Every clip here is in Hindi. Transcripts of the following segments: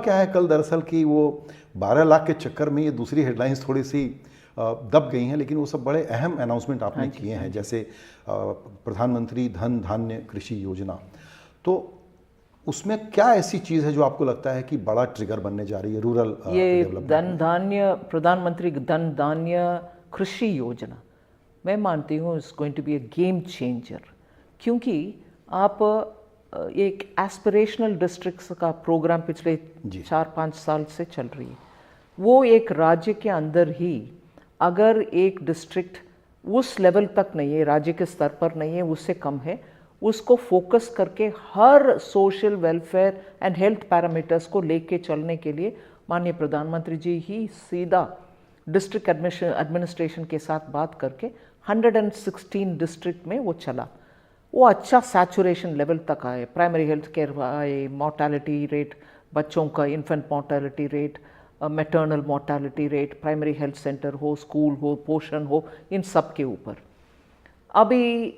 क्या है कल दरअसल कि वो 12 लाख के चक्कर में ये दूसरी हेडलाइंस थोड़ी सी दब गई हैं, लेकिन वो सब बड़े अहम अनाउंसमेंट आपने किए हैं, जैसे प्रधानमंत्री धन धान्य कृषि योजना। तो उसमें क्या ऐसी चीज़ है जो आपको लगता है कि बड़ा ट्रिगर बनने जा रही है रूरल ये डेवलपमेंट? प्रधानमंत्री धन धान्य कृषि योजना मैं मानती हूँ is going to be a game changer, क्योंकि आप एक एस्पिरेशनल डिस्ट्रिक्ट्स का प्रोग्राम पिछले 4-5 साल से चल रही है। वो एक राज्य के अंदर ही अगर एक डिस्ट्रिक्ट उस लेवल तक नहीं है, राज्य के स्तर पर नहीं है, उससे कम है, उसको फोकस करके हर social welfare and health parameters को लेके चलने के लिए माननीय प्रधानमंत्री जी ही सीधा डिस्ट्रिक्ट एडमिनिस्ट्रेशन के साथ बात करके 116 डिस्ट्रिक्ट में वो चला। वो अच्छा सैचुरेशन लेवल तक आए, प्राइमरी हेल्थ केयर आए, मोर्टालिटी रेट बच्चों का, infant mortality rate, maternal mortality rate, primary health centre हो, स्कूल हो, पोषण हो, इन सब के ऊपर अभी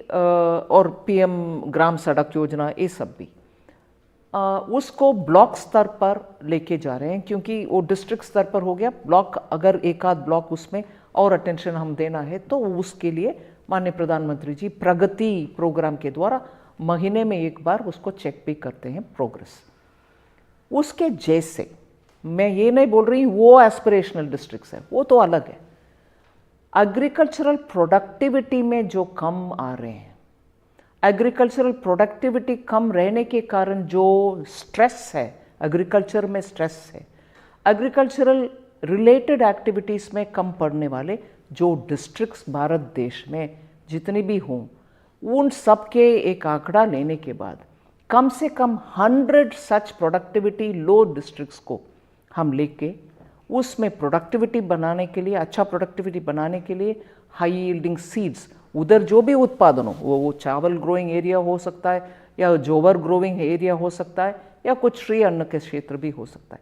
और पीएम ग्राम सड़क योजना, ये सब भी उसको ब्लॉक स्तर पर लेके जा रहे हैं, क्योंकि वो डिस्ट्रिक्ट स्तर पर हो गया। ब्लॉक अगर एक आध ब्लॉक उसमें और अटेंशन हम देना है तो उसके लिए माननीय प्रधानमंत्री जी प्रगति प्रोग्राम के द्वारा महीने में एक बार उसको चेक भी करते हैं प्रोग्रेस। उसके जैसे मैं ये नहीं बोल रही वो एस्पिरेशनल डिस्ट्रिक्ट्स है, वो तो अलग है। एग्रीकल्चरल प्रोडक्टिविटी में जो कम आ रहे हैं, एग्रीकल्चरल प्रोडक्टिविटी कम रहने के कारण जो स्ट्रेस है, एग्रीकल्चर में स्ट्रेस है, एग्रीकल्चरल रिलेटेड एक्टिविटीज़ में कम पड़ने वाले जो डिस्ट्रिक्ट्स भारत देश में जितनी भी हों, उन सब के एक आंकड़ा लेने के बाद कम से कम 100 सच प्रोडक्टिविटी लो डिस्ट्रिक्ट्स को हम लेके उसमें प्रोडक्टिविटी बनाने के लिए, अच्छा प्रोडक्टिविटी बनाने के लिए हाई यील्डिंग सीड्स, उधर जो भी उत्पादन हो, वो चावल ग्रोइंग एरिया हो सकता है या जोवर ग्रोइंग एरिया हो सकता है या कुछ श्री अन्न के क्षेत्र भी हो सकता है,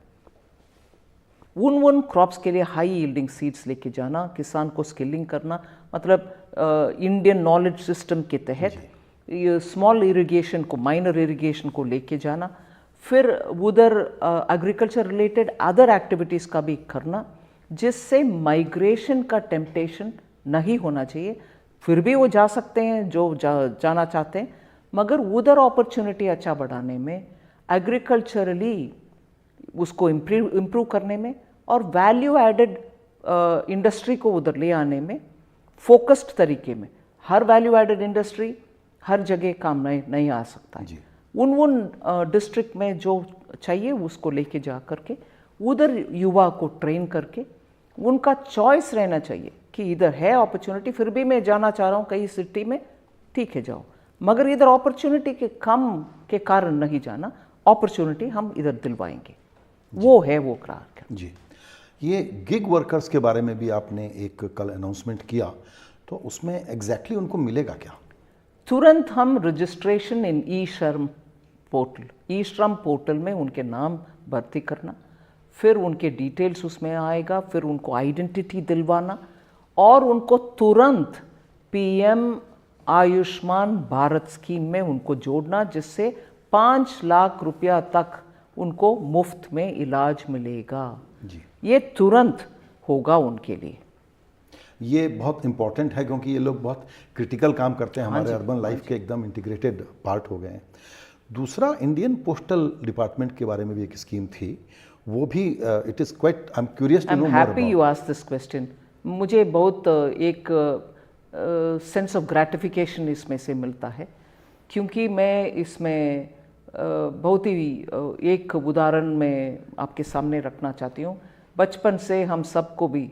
उन क्रॉप्स के लिए हाई यील्डिंग सीड्स लेके जाना, किसान को स्किलिंग करना, मतलब इंडियन नॉलेज सिस्टम के तहत स्मॉल इरिगेशन को, माइनर इरिगेशन को लेके जाना, फिर उधर एग्रीकल्चर रिलेटेड अदर एक्टिविटीज़ का भी करना, जिससे माइग्रेशन का टेम्पटेशन नहीं होना चाहिए। फिर भी वो जा सकते हैं जो जाना चाहते हैं, मगर उधर अपॉर्चुनिटी अच्छा बढ़ाने में, एग्रीकल्चरली उसको इम्प्रूव करने में और वैल्यू एडेड इंडस्ट्री को उधर ले आने में फोकस्ड तरीके में। हर वैल्यू एडेड इंडस्ट्री हर जगह काम नहीं आ सकता है। उन डिस्ट्रिक्ट में जो चाहिए उसको लेके जा करके उधर युवा को ट्रेन करके उनका चॉइस रहना चाहिए कि इधर है अपॉर्चुनिटी, फिर भी मैं जाना चाह रहा हूँ कहीं सिटी में, ठीक है जाओ, मगर इधर अपॉर्चुनिटी के कम के कारण नहीं जाना, अपॉर्चुनिटी हम इधर दिलवाएंगे। वो है वो कार्यक्रम जी। ये गिग वर्कर्स के बारे में भी आपने एक कल अनाउंसमेंट किया, तो उसमें एग्जैक्टली उनको मिलेगा क्या? तुरंत हम रजिस्ट्रेशन इन ई श्रम पोर्टल में उनके नाम भर्ती करना, फिर उनके डिटेल्स उसमें आएगा, फिर उनको आइडेंटिटी दिलवाना और उनको तुरंत पीएम आयुष्मान भारत स्कीम में उनको जोड़ना, जिससे 5 लाख रुपया तक उनको मुफ्त में इलाज मिलेगा जी। ये तुरंत होगा उनके लिए। ये बहुत इम्पॉर्टेंट है क्योंकि ये लोग बहुत क्रिटिकल काम करते हैं, हमारे अर्बन लाइफ के एकदम इंटीग्रेटेड पार्ट हो गए हैं। दूसरा, इंडियन पोस्टल डिपार्टमेंट के बारे में भी एक स्कीम थी, वो भी it is quite, I am curious to know more about. Happy you asked this question. मुझे बहुत एक सेंस ऑफ ग्रेटिफिकेशन इसमें से मिलता है, क्योंकि मैं इसमें बहुत ही एक उदाहरण मैं आपके सामने रखना चाहती हूँ। बचपन से हम सबको भी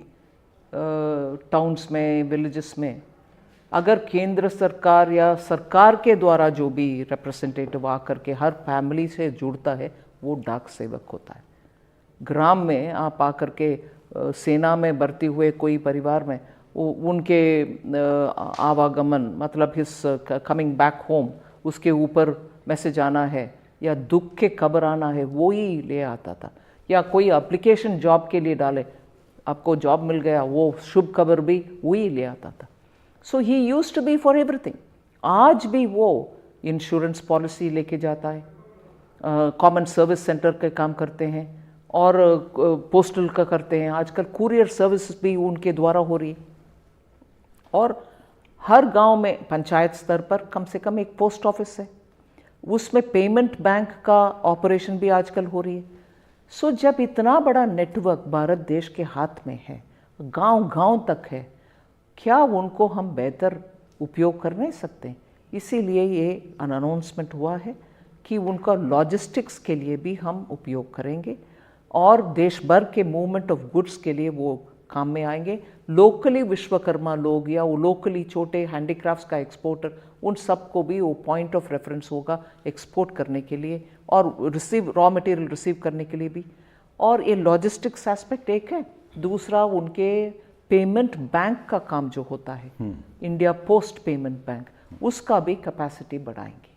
टाउन्स में, विलेजेस में, अगर केंद्र सरकार या सरकार के द्वारा जो भी रिप्रेजेंटेटिव आकर के हर फैमिली से जुड़ता है, वो डाक सेवक होता है। ग्राम में आप आकर के सेना में भर्ती हुए कोई परिवार में उनके आवागमन, मतलब हिस कमिंग बैक होम, उसके ऊपर मैसेज आना है या दुख के खबर आना है, वो ही ले आता था। या कोई एप्लीकेशन जॉब के लिए डाले, आपको जॉब मिल गया, वो शुभ खबर भी वही ले आता था। So he used to be for everything. आज भी वो इंश्योरेंस पॉलिसी लेके जाता है, कॉमन सर्विस सेंटर के काम करते हैं, और पोस्टल का करते हैं, आजकल कुरियर सर्विस भी उनके द्वारा हो रही है। और हर गांव में पंचायत स्तर पर कम से कम एक पोस्ट ऑफिस है, उसमें पेमेंट बैंक का ऑपरेशन भी आजकल हो रही है। सो जब इतना बड़ा नेटवर्क भारत देश के हाथ में है, गांव गांव तक है, क्या उनको हम बेहतर उपयोग कर नहीं सकते? इसीलिए ये अनाउंसमेंट हुआ है कि उनका लॉजिस्टिक्स के लिए भी हम उपयोग करेंगे और देश भर के मूवमेंट ऑफ गुड्स के लिए वो काम में आएंगे। लोकली विश्वकर्मा लोग या वो लोकली छोटे हैंडीक्राफ्ट्स का एक्सपोर्टर, उन सबको भी वो पॉइंट ऑफ रेफरेंस होगा एक्सपोर्ट करने के लिए और रॉ मटेरियल रिसीव करने के लिए भी। और ये लॉजिस्टिक्स एस्पेक्ट एक है, दूसरा उनके पेमेंट बैंक का काम जो होता है, इंडिया पोस्ट पेमेंट बैंक, उसका भी कैपेसिटी बढ़ाएंगे।